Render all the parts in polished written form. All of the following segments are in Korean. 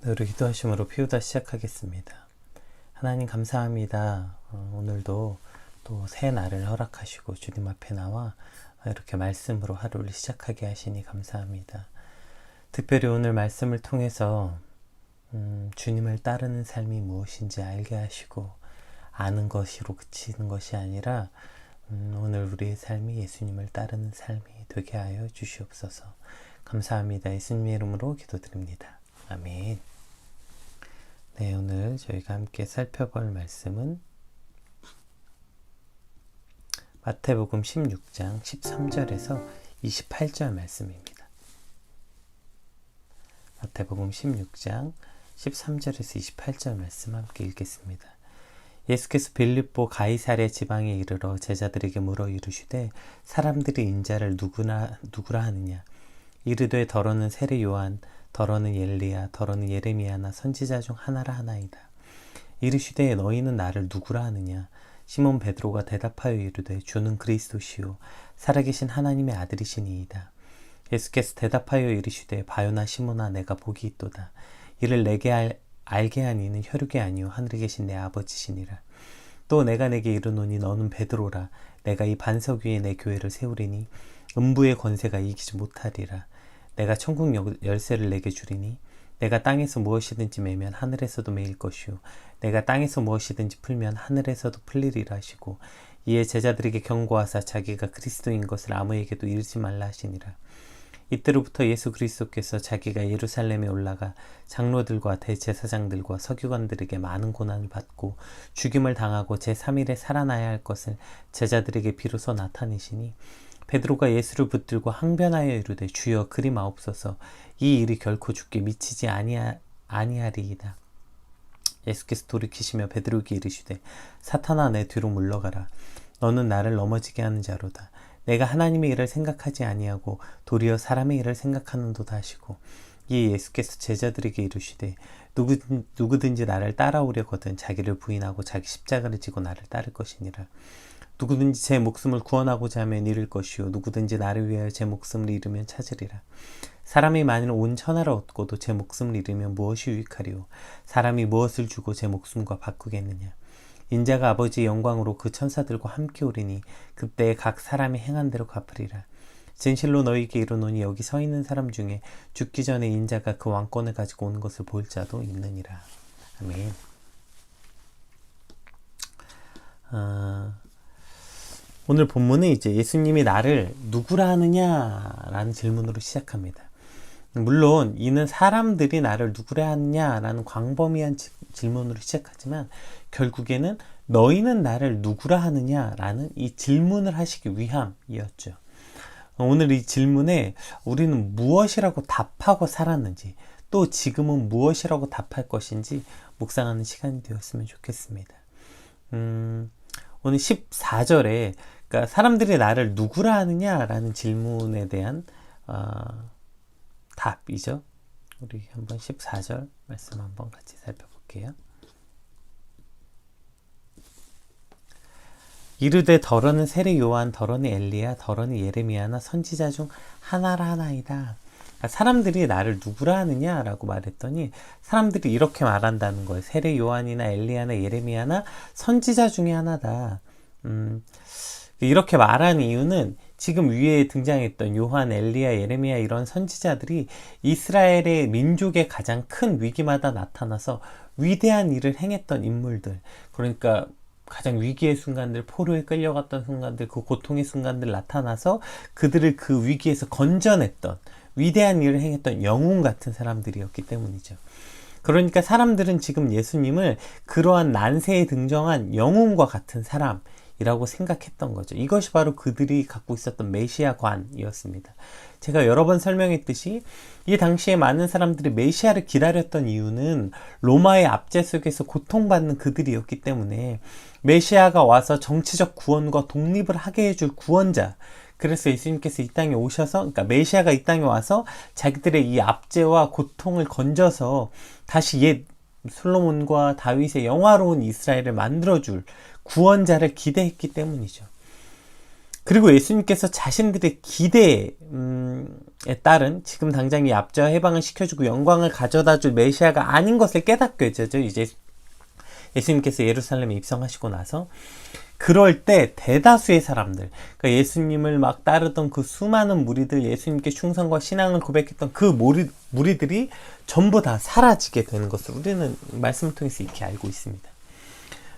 우리 기도하심으로 피우다 시작하겠습니다. 하나님 감사합니다. 오늘도 또 새 날을 허락하시고 주님 앞에 나와 이렇게 말씀으로 하루를 시작하게 하시니 감사합니다. 특별히 오늘 말씀을 통해서 주님을 따르는 삶이 무엇인지 알게 하시고 아는 것으로 그치는 것이 아니라 오늘 우리의 삶이 예수님을 따르는 삶이 되게 하여 주시옵소서. 감사합니다. 예수님의 이름으로 기도드립니다. 아멘. 네, 오늘 저희가 함께 살펴볼 말씀은 마태복음 16장 13절에서 28절 말씀입니다. 마태복음 16장 13절에서 28절 말씀 함께 읽겠습니다. 예수께서 빌립보 가이사랴 지방에 이르러 제자들에게 물어 이르시되 사람들이 인자를 누구라 하느냐? 이르되 더러는 세례 요한, 더러는 엘리야, 더러는 예레미야나 선지자 중 하나라 하나이다. 이르시되 너희는 나를 누구라 하느냐? 시몬 베드로가 대답하여 이르되 주는 그리스도시요 살아계신 하나님의 아들이시니이다. 예수께서 대답하여 이르시되 바요나 시몬아 내가 복이 있도다. 이를 내게 알게 한 이는 혈육이 아니요 하늘에 계신 내 아버지시니라. 또 내가 내게 이르노니 너는 베드로라. 내가 이 반석 위에 내 교회를 세우리니 음부의 권세가 이기지 못하리라. 내가 천국 열쇠를 내게 주리니 내가 땅에서 무엇이든지 매면 하늘에서도 매일 것이요 내가 땅에서 무엇이든지 풀면 하늘에서도 풀리리라 하시고 이에 제자들에게 경고하사 자기가 그리스도인 것을 아무에게도 이르지 말라 하시니라. 이때로부터 예수 그리스도께서 자기가 예루살렘에 올라가 장로들과 대제사장들과 서기관들에게 많은 고난을 받고 죽임을 당하고 제3일에 살아나야 할 것을 제자들에게 비로소 나타내시니 베드로가 예수를 붙들고 항변하여 이르되 주여 그리 마옵소서. 이 일이 결코 죽게 미치지 아니하리이다. 예수께서 돌이키시며 베드로에게 이르시되 사탄아 내 뒤로 물러가라. 너는 나를 넘어지게 하는 자로다. 내가 하나님의 일을 생각하지 아니하고 도리어 사람의 일을 생각하는도다 하시고 이에 예수께서 제자들에게 이르시되 누구든지 나를 따라오려거든 자기를 부인하고 자기 십자가를 지고 나를 따를 것이니라. 누구든지 제 목숨을 구원하고자 하면 잃을 것이요 누구든지 나를 위하여 제 목숨을 잃으면 찾으리라. 사람이 만일 온 천하를 얻고도 제 목숨을 잃으면 무엇이 유익하리요? 사람이 무엇을 주고 제 목숨과 바꾸겠느냐? 인자가 아버지의 영광으로 그 천사들과 함께 오리니 그때에 각 사람이 행한 대로 갚으리라. 진실로 너희에게 이르노니 여기 서 있는 사람 중에 죽기 전에 인자가 그 왕권을 가지고 오는 것을 볼 자도 있느니라. 아멘. 오늘 본문은 이제 예수님이 나를 누구라 하느냐라는 질문으로 시작합니다. 물론 이는 사람들이 나를 누구라 하느냐라는 광범위한 질문으로 시작하지만 결국에는 너희는 나를 누구라 하느냐라는 이 질문을 하시기 위함이었죠. 오늘 이 질문에 우리는 무엇이라고 답하고 살았는지 또 지금은 무엇이라고 답할 것인지 묵상하는 시간이 되었으면 좋겠습니다. 오늘 14절에 그러니까 사람들이 나를 누구라 하느냐라는 질문에 대한 답이죠. 우리 한번 14절 말씀 한번 같이 살펴볼게요. 이르되 더러는 세례 요한, 더러는 엘리야, 더러는 예레미야나 선지자 중 하나라 하나이다. 사람들이 나를 누구라 하느냐라고 말했더니 사람들이 이렇게 말한다는 거예요. 세례 요한이나 엘리야나 예레미야나 선지자 중에 하나다. 이렇게 말한 이유는 지금 위에 등장했던 요한, 엘리야, 예레미야 이런 선지자들이 이스라엘의 민족의 가장 큰 위기마다 나타나서 위대한 일을 행했던 인물들. 그러니까 가장 위기의 순간들, 포로에 끌려갔던 순간들, 그 고통의 순간들 나타나서 그들을 그 위기에서 건져냈던 위대한 일을 행했던 영웅 같은 사람들이었기 때문이죠. 그러니까 사람들은 지금 예수님을 그러한 난세에 등장한 영웅과 같은 사람이라고 생각했던 거죠. 이것이 바로 그들이 갖고 있었던 메시아관이었습니다. 제가 여러 번 설명했듯이 이 당시에 많은 사람들이 메시아를 기다렸던 이유는 로마의 압제 속에서 고통받는 그들이었기 때문에 메시아가 와서 정치적 구원과 독립을 하게 해줄 구원자, 그래서 예수님께서 이 땅에 오셔서, 그러니까 메시아가 이 땅에 와서 자기들의 이 압제와 고통을 건져서 다시 옛 솔로몬과 다윗의 영화로운 이스라엘을 만들어줄 구원자를 기대했기 때문이죠. 그리고 예수님께서 자신들의 기대에 따른 지금 당장 이 압제와 해방을 시켜주고 영광을 가져다줄 메시아가 아닌 것을 깨닫게 되죠. 이제 예수님께서 예루살렘에 입성하시고 나서 그럴 때 대다수의 사람들, 그러니까 예수님을 막 따르던 그 수많은 무리들, 예수님께 충성과 신앙을 고백했던 그 무리들이 전부 다 사라지게 되는 것을 우리는 말씀을 통해서 익히 알고 있습니다.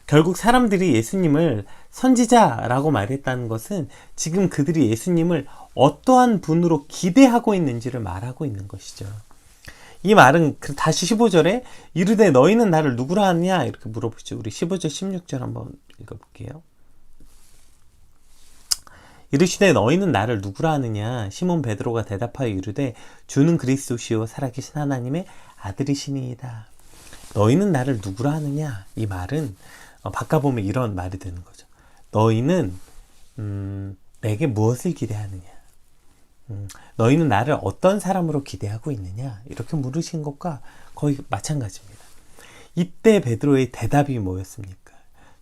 결국 사람들이 예수님을 선지자라고 말했다는 것은 지금 그들이 예수님을 어떠한 분으로 기대하고 있는지를 말하고 있는 것이죠. 이 말은 다시 15절에 이르되 너희는 나를 누구라 하느냐 이렇게 물어보죠. 우리 15절 16절 한번 읽어볼게요. 이르시되 너희는 나를 누구라 하느냐. 시몬 베드로가 대답하여 이르되 주는 그리스도시요 살아계신 하나님의 아들이시니이다. 너희는 나를 누구라 하느냐. 이 말은 바꿔보면 이런 말이 되는 거죠. 너희는 내게 무엇을 기대하느냐. 너희는 나를 어떤 사람으로 기대하고 있느냐. 이렇게 물으신 것과 거의 마찬가지입니다. 이때 베드로의 대답이 뭐였습니까?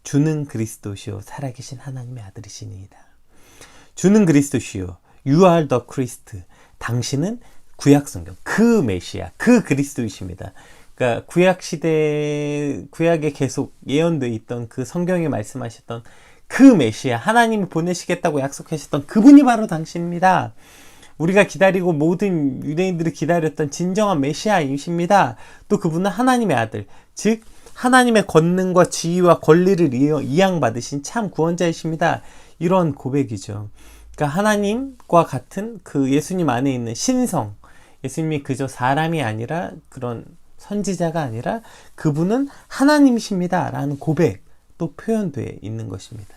주는 그리스도시요 살아계신 하나님의 아들이시니이다. 주는 그리스도시요 You are the Christ. 당신은 구약성경 그 메시아 그 그리스도이십니다. 그러니까 구약에 계속 예언되어 있던 그 성경에 말씀하셨던 그 메시아, 하나님이 보내시겠다고 약속하셨던 그분이 바로 당신입니다. 우리가 기다리고 모든 유대인들이 기다렸던 진정한 메시아이십니다. 또 그분은 하나님의 아들, 즉 하나님의 권능과 지위와 권리를 이양받으신 참 구원자이십니다. 이런 고백이죠. 그러니까 하나님과 같은 그 예수님 안에 있는 신성, 예수님이 그저 사람이 아니라 그런 선지자가 아니라 그분은 하나님이십니다 라는 고백도 표현되어 있는 것입니다.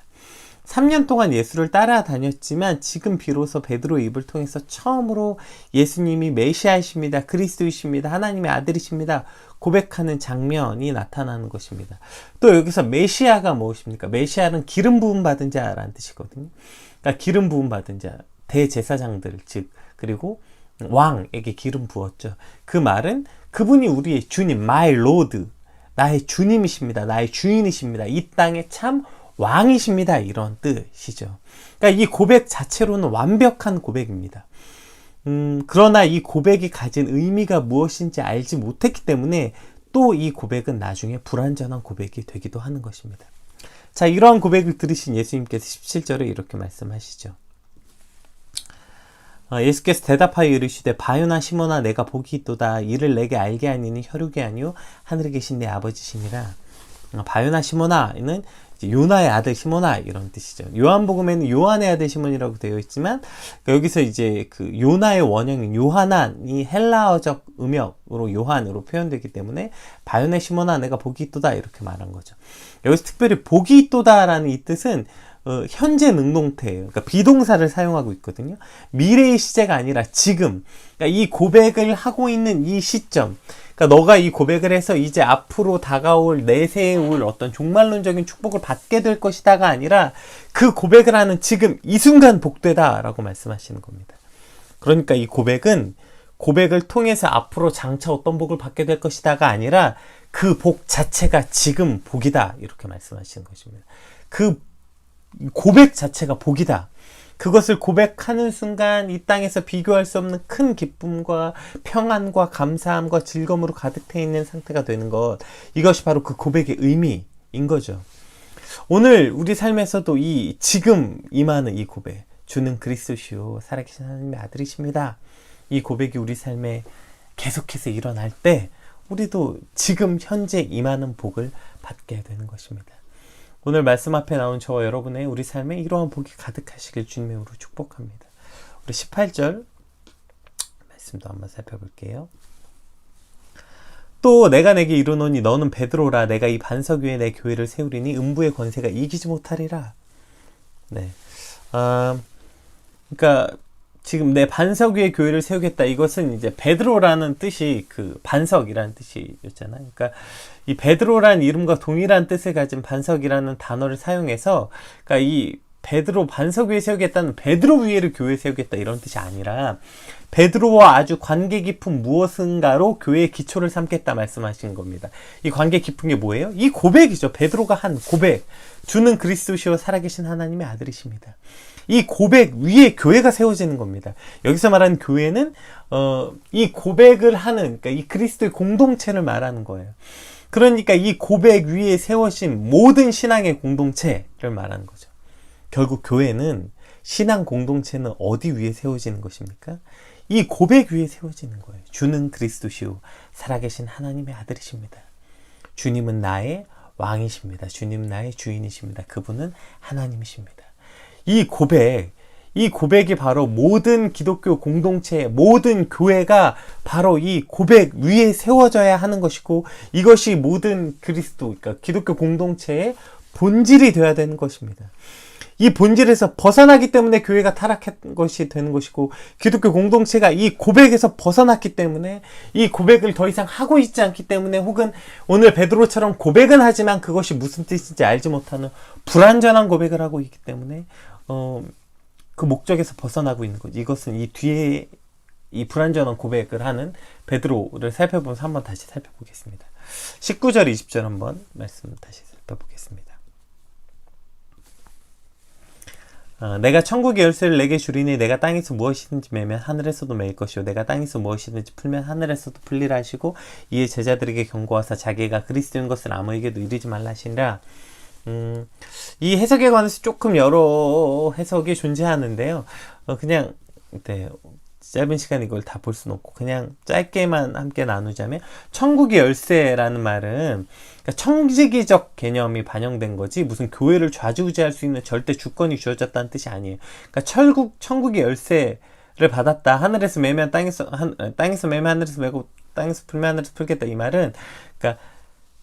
3년 동안 예수를 따라다녔지만 지금 비로소 베드로의 입을 통해서 처음으로 예수님이 메시아이십니다, 그리스도이십니다, 하나님의 아들이십니다 고백하는 장면이 나타나는 것입니다. 또 여기서 메시아가 무엇입니까? 메시아는 기름 부음 받은 자라는 뜻이거든요. 그러니까 기름 부음 받은 자, 대제사장들 즉 그리고 왕에게 기름 부었죠. 그 말은 그분이 우리의 주님, my lord, 나의 주님이십니다, 나의 주인이십니다, 이 땅의 참 왕이십니다, 이런 뜻이죠. 그러니까 이 고백 자체로는 완벽한 고백입니다. 그러나 이 고백이 가진 의미가 무엇인지 알지 못했기 때문에 또 이 고백은 나중에 불완전한 고백이 되기도 하는 것입니다. 자, 이러한 고백을 들으신 예수님께서 17절에 이렇게 말씀하시죠. 예수께서 대답하여 이르시되 바요나 시몬아 내가 복이 있도다. 이를 내게 알게 하니는 혈육이 아니요 하늘에 계신 내 아버지시니라. 바요나 시몬아는 요나의 아들 시몬아 이런 뜻이죠. 요한복음에는 요한의 아들 시몬이라고 되어 있지만 여기서 이제 그 요나의 원형인 요하난이 헬라어적 음역으로 요한으로 표현되기 때문에 바요나 시몬아 내가 복이 있도다 이렇게 말한 거죠. 여기서 특별히 복이 있도다라는 이 뜻은 현재 능동태예요. 그러니까 비동사를 사용하고 있거든요. 미래의 시제가 아니라 지금. 그러니까 이 고백을 하고 있는 이 시점. 그러니까 너가 이 고백을 해서 이제 앞으로 다가올 내세에 올 어떤 종말론적인 축복을 받게 될 것이다가 아니라 그 고백을 하는 지금 이 순간 복되다 라고 말씀하시는 겁니다. 그러니까 이 고백은 고백을 통해서 앞으로 장차 어떤 복을 받게 될 것이다가 아니라 그 복 자체가 지금 복이다 이렇게 말씀하시는 것입니다. 그 고백 자체가 복이다. 그것을 고백하는 순간 이 땅에서 비교할 수 없는 큰 기쁨과 평안과 감사함과 즐거움으로 가득 차 있는 상태가 되는 것. 이것이 바로 그 고백의 의미인 거죠. 오늘 우리 삶에서도 이 지금 임하는 이 고백, 주는 그리스도시요 살아계신 하나님의 아들이십니다. 이 고백이 우리 삶에 계속해서 일어날 때 우리도 지금 현재 임하는 복을 받게 되는 것입니다. 오늘 말씀 앞에 나온 저와 여러분의 우리 삶에 이러한 복이 가득하시길 주님의 이름으로 축복합니다. 우리 18절 말씀도 한번 살펴볼게요. 또 내가 내게 이르노니 너는 베드로라. 내가 이 반석 위에 내 교회를 세우리니 음부의 권세가 이기지 못하리라. 네, 그러니까 지금 내 반석 위에 교회를 세우겠다. 이것은 이제 베드로라는 뜻이 그 반석이라는 뜻이었잖아요. 그러니까 이 베드로라는 이름과 동일한 뜻을 가진 반석이라는 단어를 사용해서, 그러니까 이 베드로 반석 위에 세우겠다는 베드로 위에를 교회 세우겠다 이런 뜻이 아니라 베드로와 아주 관계 깊은 무엇인가로 교회의 기초를 삼겠다 말씀하신 겁니다. 이 관계 깊은 게 뭐예요? 이 고백이죠. 베드로가 한 고백. 주는 그리스도시요 살아계신 하나님의 아들이십니다. 이 고백 위에 교회가 세워지는 겁니다. 여기서 말하는 교회는 이 고백을 하는, 그러니까 이 그리스도의 공동체를 말하는 거예요. 그러니까 이 고백 위에 세워진 모든 신앙의 공동체를 말하는 거죠. 결국 교회는, 신앙 공동체는 어디 위에 세워지는 것입니까? 이 고백 위에 세워지는 거예요. 주는 그리스도시요 살아계신 하나님의 아들이십니다. 주님은 나의 왕이십니다. 주님은 나의 주인이십니다. 그분은 하나님이십니다. 이 고백이 바로 모든 기독교 공동체, 모든 교회가 바로 이 고백 위에 세워져야 하는 것이고, 이것이 모든 그러니까 기독교 공동체의 본질이 되어야 되는 것입니다. 이 본질에서 벗어나기 때문에 교회가 타락한 것이 되는 것이고, 기독교 공동체가 이 고백에서 벗어났기 때문에, 이 고백을 더 이상 하고 있지 않기 때문에, 혹은 오늘 베드로처럼 고백은 하지만 그것이 무슨 뜻인지 알지 못하는 불완전한 고백을 하고 있기 때문에 그 목적에서 벗어나고 있는 거죠. 이것은 이 뒤에 이 불완전한 고백을 하는 베드로를 살펴보면서 한번 다시 살펴보겠습니다. 19절 20절 한번 말씀 다시 살펴보겠습니다. 내가 천국의 열쇠를 내게 주리니 내가 땅에서 무엇이든지 매면 하늘에서도 매일 것이요 내가 땅에서 무엇이든지 풀면 하늘에서도 풀리라 하시고, 이에 제자들에게 경고하사 자기가 그리스도인 것을 아무에게도 이르지 말라 하시니라. 이 해석에 관해서 조금 여러 해석이 존재하는데요. 그냥 짧은 시간 이걸 다 볼 수는 없고 그냥 짧게만 함께 나누자면, 천국의 열쇠라는 말은 그러니까 청지기적 개념이 반영된 거지 무슨 교회를 좌지우지할 수 있는 절대 주권이 주어졌다는 뜻이 아니에요. 그러니까 천국의 열쇠를 받았다. 하늘에서 매면 땅에서 매면 하늘에서 매고 땅에서 풀면 하늘에서 풀겠다. 이 말은 그러니까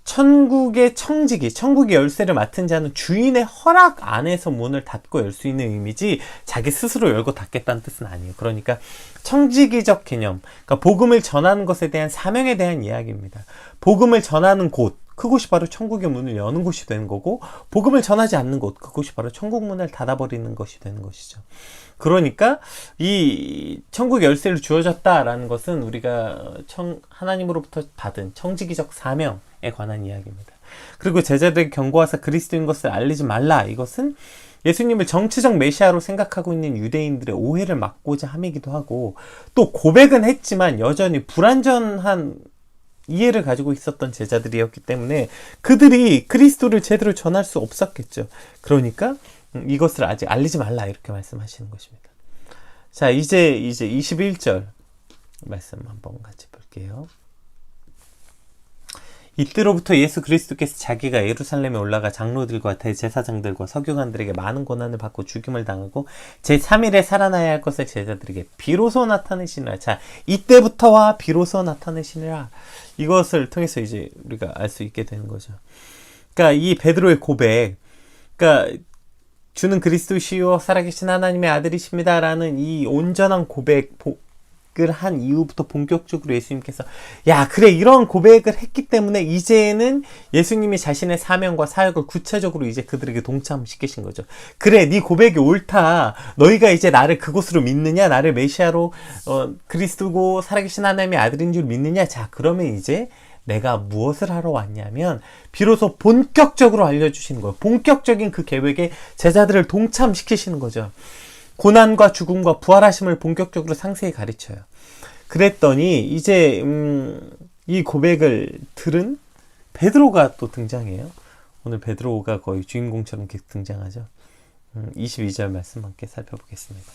천국의 천국의 열쇠를 맡은 자는 주인의 허락 안에서 문을 닫고 열 수 있는 의미지 자기 스스로 열고 닫겠다는 뜻은 아니에요. 그러니까 청지기적 개념, 그러니까 복음을 전하는 것에 대한 사명에 대한 이야기입니다. 복음을 전하는 곳, 그곳이 바로 천국의 문을 여는 곳이 되는 거고, 복음을 전하지 않는 곳, 그곳이 바로 천국 문을 닫아버리는 것이 되는 것이죠. 그러니까 이 천국 열쇠를 주어졌다라는 것은 우리가 하나님으로부터 받은 청지기적 사명에 관한 이야기입니다. 그리고 제자들에게 경고하사 그리스도인 것을 알리지 말라. 이것은 예수님을 정치적 메시아로 생각하고 있는 유대인들의 오해를 막고자 함이기도 하고, 또 고백은 했지만 여전히 불완전한 이해를 가지고 있었던 제자들이었기 때문에 그들이 그리스도를 제대로 전할 수 없었겠죠. 그러니까 이것을 아직 알리지 말라 이렇게 말씀하시는 것입니다. 자, 이제 21절 말씀 한번 같이 볼게요. 이때로부터 예수 그리스도께서 자기가 예루살렘에 올라가 장로들과 대제사장들과 서기관들에게 많은 고난을 받고 죽임을 당하고 제3일에 살아나야 할 것을 제자들에게 비로소 나타내시니라. 자, 이때부터와 비로소 나타내시니라. 이것을 통해서 이제 우리가 알 수 있게 되는 거죠. 그러니까 이 베드로의 고백, 그러니까 주는 그리스도시요 살아계신 하나님의 아들이십니다라는 이 온전한 고백을 한 이후부터 본격적으로 예수님께서 그래 이런 고백을 했기 때문에 이제는 예수님이 자신의 사명과 사역을 구체적으로 이제 그들에게 동참시키신 거죠. 그래, 네 고백이 옳다. 너희가 이제 나를 그곳으로 믿느냐? 나를 메시아로 그리스도고 살아계신 하나님의 아들인 줄 믿느냐? 자, 그러면 이제 내가 무엇을 하러 왔냐면 비로소 본격적으로 알려주시는 거예요. 본격적인 그 계획에 제자들을 동참시키시는 거죠. 고난과 죽음과 부활하심을 본격적으로 상세히 가르쳐요. 그랬더니 이제 이 고백을 들은 베드로가 또 등장해요. 오늘 베드로가 거의 주인공처럼 계속 등장하죠. 22절 말씀 함께 살펴보겠습니다.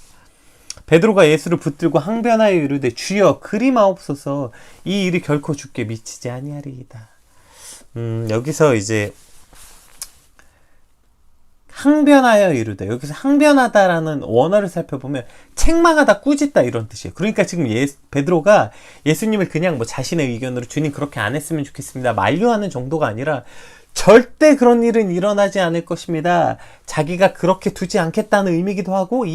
베드로가 예수를 붙들고 항변하여 이르되 주여 그리마옵소서, 이 일이 결코 주께 미치지 아니하리이다. 여기서 이제 항변하여 이르되, 여기서 항변하다라는 원어를 살펴보면 책망하다, 꾸짖다 이런 뜻이에요. 그러니까 지금 베드로가 예수님을 그냥 자신의 의견으로 주님 그렇게 안 했으면 좋겠습니다 만류하는 정도가 아니라 절대 그런 일은 일어나지 않을 것입니다. 자기가 그렇게 두지 않겠다는 의미이기도 하고,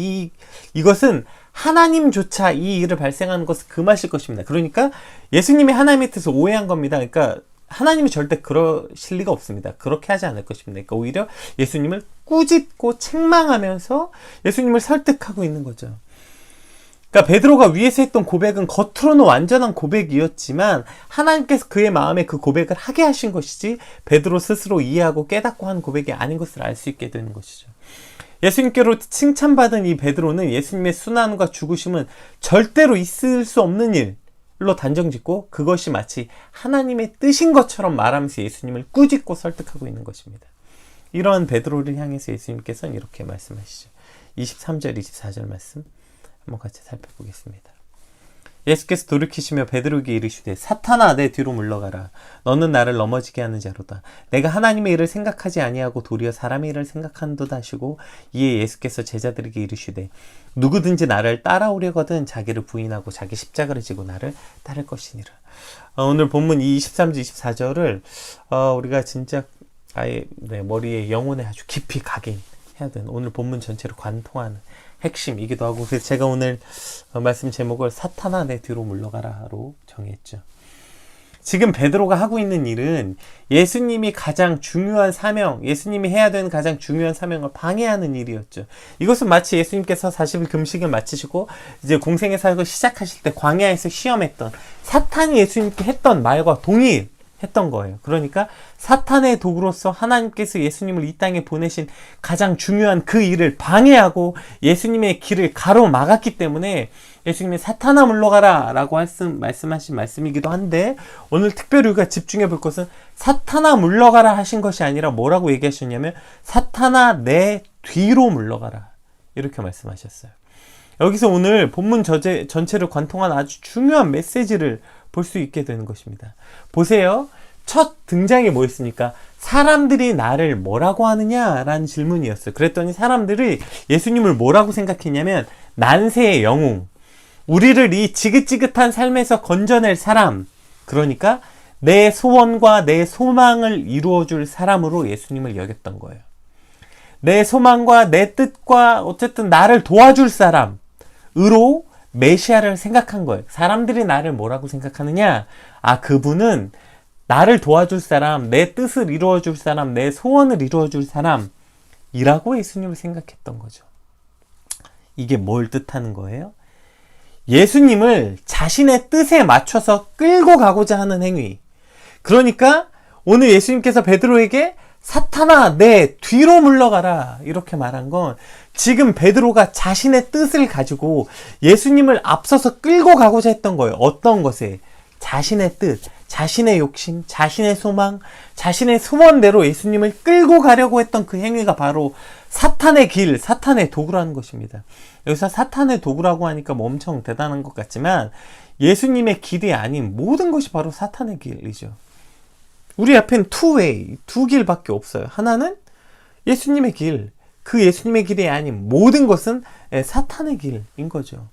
이것은 하나님조차 이 일을 발생하는 것을 금하실 것입니다. 그러니까 예수님이 하나님의 뜻을 오해한 겁니다. 그러니까 하나님이 절대 그러실 리가 없습니다. 그렇게 하지 않을 것입니다. 그러니까 오히려 예수님을 꾸짖고 책망하면서 예수님을 설득하고 있는 거죠. 그러니까 베드로가 위에서 했던 고백은 겉으로는 완전한 고백이었지만 하나님께서 그의 마음에 그 고백을 하게 하신 것이지 베드로 스스로 이해하고 깨닫고 한 고백이 아닌 것을 알 수 있게 되는 것이죠. 예수님께로 칭찬받은 이 베드로는 예수님의 순환과 죽으심은 절대로 있을 수 없는 일로 단정짓고 그것이 마치 하나님의 뜻인 것처럼 말하면서 예수님을 꾸짖고 설득하고 있는 것입니다. 이러한 베드로를 향해서 예수님께서는 이렇게 말씀하시죠. 23절, 24절 말씀 한번 같이 살펴보겠습니다. 예수께서 돌이키시며 베드로에게 이르시되 사탄아 내 뒤로 물러가라. 너는 나를 넘어지게 하는 자로다. 내가 하나님의 일을 생각하지 아니하고 도리어 사람의 일을 생각한도다 하시고 이에 예수께서 제자들에게 이르시되 누구든지 나를 따라오려거든 자기를 부인하고 자기 십자가를 지고 나를 따를 것이니라. 오늘 본문 이 23절 24절을 우리가 진짜 아예 머리에 영혼에 아주 깊이 각인해야 되는 오늘 본문 전체를 관통하는 핵심이기도 하고 그래서 제가 오늘 말씀 제목을 사탄아 내 뒤로 물러가라로 정했죠. 지금 베드로가 하고 있는 일은 예수님이 가장 중요한 사명, 예수님이 해야 되는 가장 중요한 사명을 방해하는 일이었죠. 이것은 마치 예수님께서 40일 금식을 마치시고 이제 공생의 사역을 시작하실 때 광야에서 시험했던 사탄이 예수님께 했던 말과 동일했던 거예요. 그러니까 사탄의 도구로서 하나님께서 예수님을 이 땅에 보내신 가장 중요한 그 일을 방해하고 예수님의 길을 가로막았기 때문에 예수님이 사탄아 물러가라 라고 말씀하신 말씀이기도 한데 오늘 특별히 우리가 집중해 볼 것은 사탄아 물러가라 하신 것이 아니라 뭐라고 얘기하셨냐면 사탄아 내 뒤로 물러가라 이렇게 말씀하셨어요. 여기서 오늘 본문 전체를 관통한 아주 중요한 메시지를 볼 수 있게 되는 것입니다. 보세요. 첫 등장이 뭐였습니까? 사람들이 나를 뭐라고 하느냐라는 질문이었어요. 그랬더니 사람들이 예수님을 뭐라고 생각했냐면 난세의 영웅, 우리를 이 지긋지긋한 삶에서 건져낼 사람, 그러니까 내 소원과 내 소망을 이루어줄 사람으로 예수님을 여겼던 거예요. 내 소망과 내 뜻과 어쨌든 나를 도와줄 사람으로 메시아를 생각한 거예요. 사람들이 나를 뭐라고 생각하느냐? 그분은 나를 도와줄 사람, 내 뜻을 이루어줄 사람, 내 소원을 이루어줄 사람이라고 예수님을 생각했던 거죠. 이게 뭘 뜻하는 거예요? 예수님을 자신의 뜻에 맞춰서 끌고 가고자 하는 행위. 그러니까 오늘 예수님께서 베드로에게 사탄아 내 뒤로 물러가라 이렇게 말한 건 지금 베드로가 자신의 뜻을 가지고 예수님을 앞서서 끌고 가고자 했던 거예요. 어떤 것에? 자신의 뜻, 자신의 욕심, 자신의 소망, 자신의 소원대로 예수님을 끌고 가려고 했던 그 행위가 바로 사탄의 길, 사탄의 도구라는 것입니다. 여기서 사탄의 도구라고 하니까 뭐 엄청 대단한 것 같지만 예수님의 길이 아닌 모든 것이 바로 사탄의 길이죠. 우리 앞엔 두 길밖에 없어요. 하나는 예수님의 길, 그 예수님의 길이 아닌 모든 것은 사탄의 길인 거죠.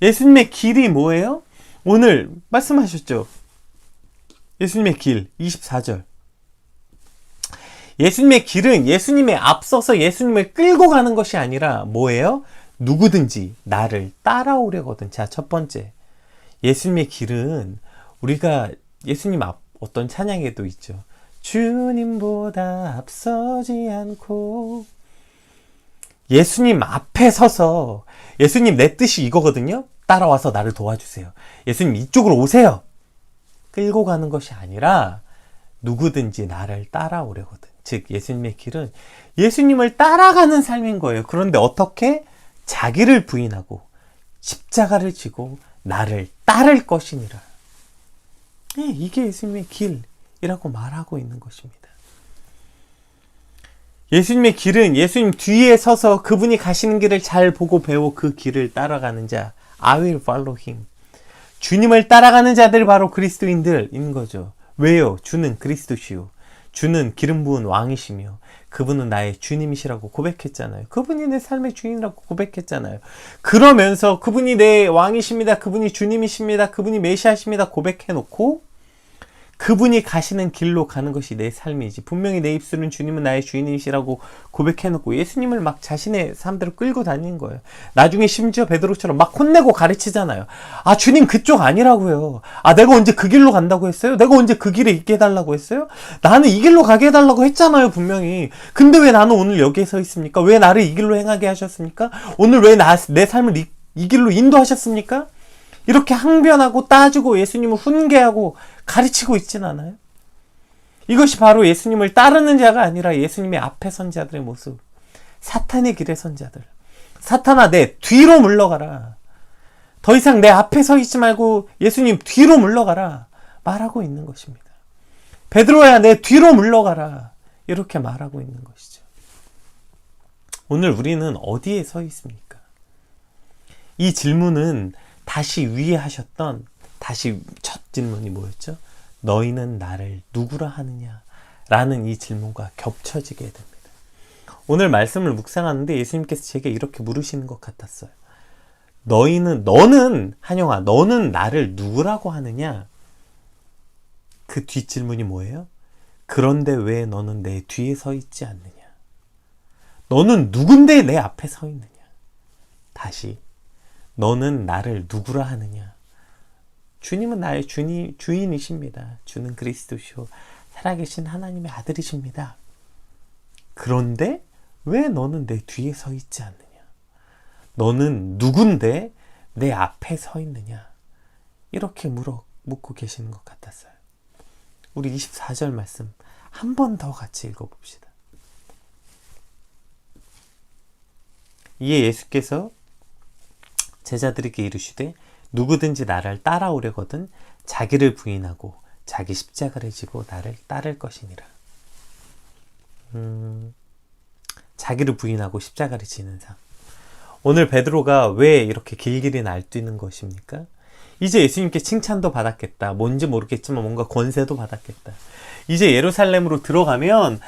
예수님의 길이 뭐예요? 오늘 말씀하셨죠. 예수님의 길 24절. 예수님의 길은 예수님에 앞서서 예수님을 끌고 가는 것이 아니라 뭐예요? 누구든지 나를 따라오려거든. 자, 첫 번째. 예수님의 길은 우리가 예수님 어떤 찬양에도 있죠. 주님보다 앞서지 않고 예수님 앞에 서서 예수님 내 뜻이 이거거든요. 따라와서 나를 도와주세요. 예수님 이쪽으로 오세요. 끌고 가는 것이 아니라 누구든지 나를 따라오려거든. 즉 예수님의 길은 예수님을 따라가는 삶인 거예요. 그런데 어떻게? 자기를 부인하고 십자가를 지고 나를 따를 것이니라. 이게 예수님의 길이라고 말하고 있는 것입니다. 예수님의 길은 예수님 뒤에 서서 그분이 가시는 길을 잘 보고 배워 그 길을 따라가는 자, I will follow him. 주님을 따라가는 자들이 바로 그리스도인들인 거죠. 왜요? 주는 그리스도시요. 주는 기름 부은 왕이시며 그분은 나의 주님이시라고 고백했잖아요. 그분이 내 삶의 주인이라고 고백했잖아요. 그러면서 그분이 내 왕이십니다. 그분이 주님이십니다. 그분이 메시아십니다. 고백해놓고 그분이 가시는 길로 가는 것이 내 삶이지. 분명히 내 입술은 주님은 나의 주인이시라고 고백해놓고 예수님을 막 자신의 삶대로 끌고 다니는 거예요. 나중에 심지어 베드로처럼 막 혼내고 가르치잖아요. 아, 주님 그쪽 아니라고요. 아, 내가 언제 그 길로 간다고 했어요? 내가 언제 그 길에 있게 해달라고 했어요? 나는 이 길로 가게 해달라고 했잖아요, 분명히. 근데 왜 나는 오늘 여기에 서 있습니까? 왜 나를 이 길로 행하게 하셨습니까? 오늘 왜 내 삶을 이 길로 인도하셨습니까? 이렇게 항변하고 따지고 예수님을 훈계하고 가르치고 있진 않아요? 이것이 바로 예수님을 따르는 자가 아니라 예수님의 앞에 선 자들의 모습. 사탄의 길에 선 자들. 사탄아, 내 뒤로 물러가라. 더 이상 내 앞에 서 있지 말고 예수님 뒤로 물러가라. 말하고 있는 것입니다. 베드로야, 내 뒤로 물러가라. 이렇게 말하고 있는 것이죠. 오늘 우리는 어디에 서 있습니까? 이 질문은 다시 위에 하셨던 다시 첫 질문이 뭐였죠? 너희는 나를 누구라 하느냐? 라는 이 질문과 겹쳐지게 됩니다. 오늘 말씀을 묵상하는데 예수님께서 제게 이렇게 물으시는 것 같았어요. 너는 한영아, 너는 나를 누구라고 하느냐? 그 뒷질문이 뭐예요? 그런데 왜 너는 내 뒤에 서 있지 않느냐? 너는 누군데 내 앞에 서 있느냐? 다시, 너는 나를 누구라 하느냐? 주님은 나의 주인이십니다. 주는 그리스도시오 살아계신 하나님의 아들이십니다. 그런데 왜 너는 내 뒤에 서 있지 않느냐? 너는 누군데 내 앞에 서 있느냐? 이렇게 묻고 계시는 것 같았어요. 우리 24절 말씀 한 번 더 같이 읽어봅시다. 이에 예수께서 제자들에게 이르시되 누구든지 나를 따라오려거든 자기를 부인하고 자기 십자가를 지고 나를 따를 것이니라. 자기를 부인하고 십자가를 지는 삶. 오늘 베드로가 왜 이렇게 길길이 날뛰는 것입니까? 이제 예수님께 칭찬도 받았겠다. 뭔지 모르겠지만 뭔가 권세도 받았겠다. 이제 예루살렘으로 들어가면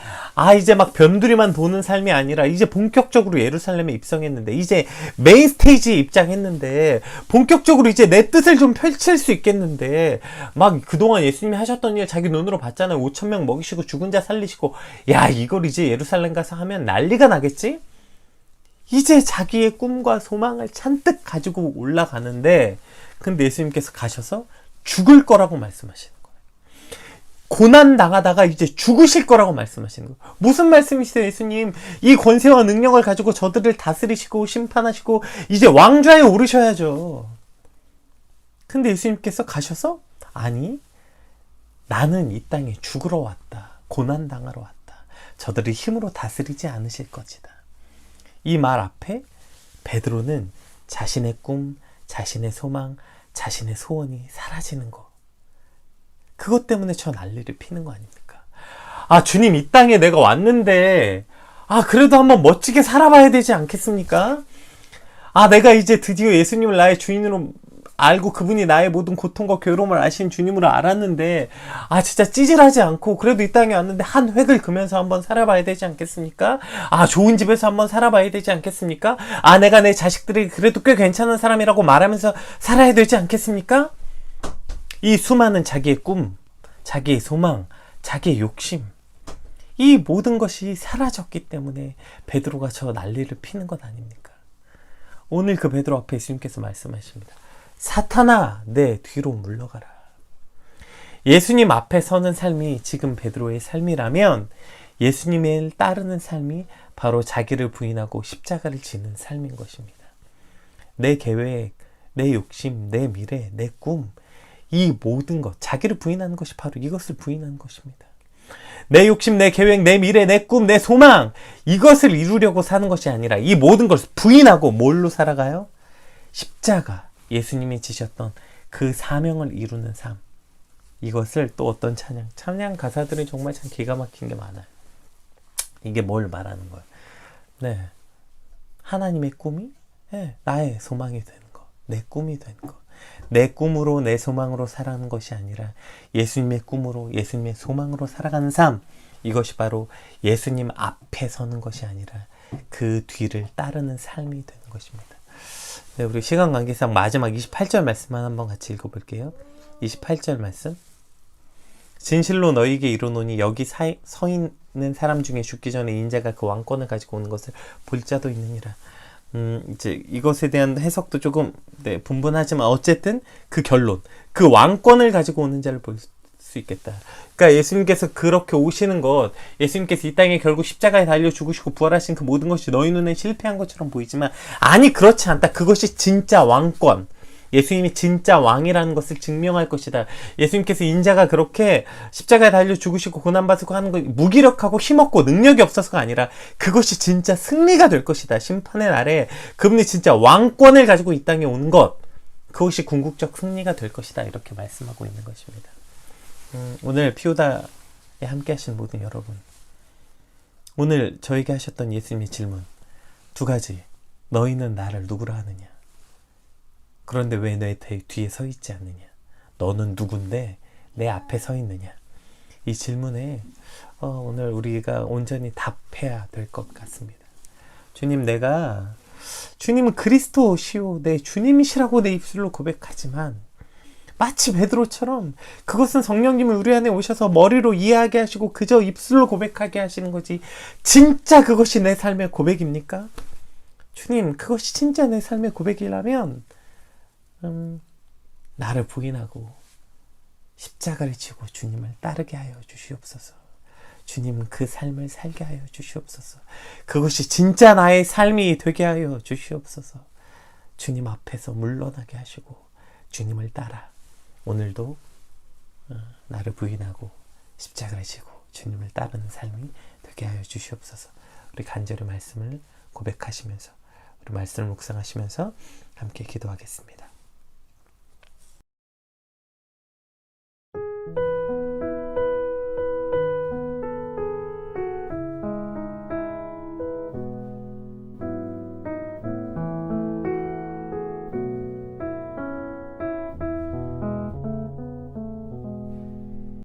이제 막 변두리만 도는 삶이 아니라 이제 본격적으로 예루살렘에 입성했는데 이제 메인 스테이지에 입장했는데 본격적으로 이제 내 뜻을 좀 펼칠 수 있겠는데 막 그동안 예수님이 하셨던 일 자기 눈으로 봤잖아요. 5,000명 먹이시고 죽은 자 살리시고 야, 이걸 이제 예루살렘 가서 하면 난리가 나겠지? 이제 자기의 꿈과 소망을 잔뜩 가지고 올라가는데 근데 예수님께서 가셔서 죽을 거라고 말씀하시는 거예요. 고난 당하다가 이제 죽으실 거라고 말씀하시는 거예요. 무슨 말씀이세요, 예수님? 이 권세와 능력을 가지고 저들을 다스리시고 심판하시고 이제 왕좌에 오르셔야죠. 근데 예수님께서 가셔서 아니, 나는 이 땅에 죽으러 왔다. 고난 당하러 왔다. 저들을 힘으로 다스리지 않으실 것이다. 이 말 앞에 베드로는 자신의 꿈, 자신의 소망, 자신의 소원이 사라지는 거. 그것 때문에 저 난리를 피는 거 아닙니까? 아, 주님, 이 땅에 내가 왔는데 그래도 한번 멋지게 살아봐야 되지 않겠습니까? 내가 이제 드디어 예수님을 나의 주인으로 알고 그분이 나의 모든 고통과 괴로움을 아신 주님으로 알았는데 진짜 찌질하지 않고 그래도 이 땅에 왔는데 한 획을 그면서 한번 살아봐야 되지 않겠습니까? 좋은 집에서 한번 살아봐야 되지 않겠습니까? 내가 내 자식들이 그래도 꽤 괜찮은 사람이라고 말하면서 살아야 되지 않겠습니까? 이 수많은 자기의 꿈, 자기의 소망, 자기의 욕심, 이 모든 것이 사라졌기 때문에 베드로가 저 난리를 피는 것 아닙니까? 오늘 그 베드로 앞에 예수님께서 말씀하십니다. 사탄아, 내 뒤로 물러가라. 예수님 앞에 서는 삶이 지금 베드로의 삶이라면 예수님을 따르는 삶이 바로 자기를 부인하고 십자가를 지는 삶인 것입니다. 내 계획, 내 욕심, 내 미래, 내 꿈, 이 모든 것, 자기를 부인하는 것이 바로 이것을 부인하는 것입니다. 내 욕심, 내 계획, 내 미래, 내 꿈, 내 소망, 이것을 이루려고 사는 것이 아니라 이 모든 것을 부인하고 뭘로 살아가요? 십자가, 예수님이 지셨던 그 사명을 이루는 삶. 이것을 또 어떤 찬양 가사들이 정말 참 기가 막힌 게 많아요. 이게 뭘 말하는 거예요? 네, 하나님의 꿈이 나의 소망이 되는 거, 내 꿈이 되는 거. 내 꿈으로 내 소망으로 살아가는 것이 아니라 예수님의 꿈으로 예수님의 소망으로 살아가는 삶. 이것이 바로 예수님 앞에 서는 것이 아니라 그 뒤를 따르는 삶이 되는 것입니다. 네, 우리 시간 관계상 마지막 28절 말씀만 한번 같이 읽어볼게요. 28절 말씀 진실로 너희에게 이르노니 여기 서 있는 사람 중에 죽기 전에 인자가 그 왕권을 가지고 오는 것을 볼 자도 있느니라. 이제 이것에 대한 해석도 조금 분분하지만 어쨌든 그 결론, 그 왕권을 가지고 오는 자를 볼 수 있겠다. 그러니까 예수님께서 그렇게 오시는 것, 예수님께서 이 땅에 결국 십자가에 달려 죽으시고 부활하신 그 모든 것이 너희 눈에 실패한 것처럼 보이지만 아니 그렇지 않다. 그것이 진짜 왕권, 예수님이 진짜 왕이라는 것을 증명할 것이다. 예수님께서 인자가 그렇게 십자가에 달려 죽으시고 고난받고 하는 거 무기력하고 힘없고 능력이 없어서가 아니라 그것이 진짜 승리가 될 것이다. 심판의 날에 그분이 진짜 왕권을 가지고 이 땅에 온 것, 그것이 궁극적 승리가 될 것이다. 이렇게 말씀하고 있는 것입니다. 오늘 피오다에 함께 하신 모든 여러분, 오늘 저에게 하셨던 예수님의 질문 두 가지. 너희는 나를 누구라 하느냐? 그런데 왜 내 뒤에 서 있지 않느냐? 너는 누군데 내 앞에 서 있느냐? 이 질문에 오늘 우리가 온전히 답해야 될 것 같습니다. 주님, 주님은 그리스도시오, 내 주님이시라고 내 입술로 고백하지만 마치 베드로처럼 그것은 성령님이 우리 안에 오셔서 머리로 이해하게 하시고 그저 입술로 고백하게 하시는 거지 진짜 그것이 내 삶의 고백입니까? 주님, 그것이 진짜 내 삶의 고백이라면 나를 부인하고 십자가를 지고 주님을 따르게 하여 주시옵소서. 주님, 그 삶을 살게 하여 주시옵소서. 그것이 진짜 나의 삶이 되게 하여 주시옵소서. 주님 앞에서 물러나게 하시고 주님을 따라 오늘도 나를 부인하고 십자가를 지고 주님을 따르는 삶이 되게 하여 주시옵소서. 우리 간절히 말씀을 고백하시면서 우리 말씀을 묵상하시면서 함께 기도하겠습니다.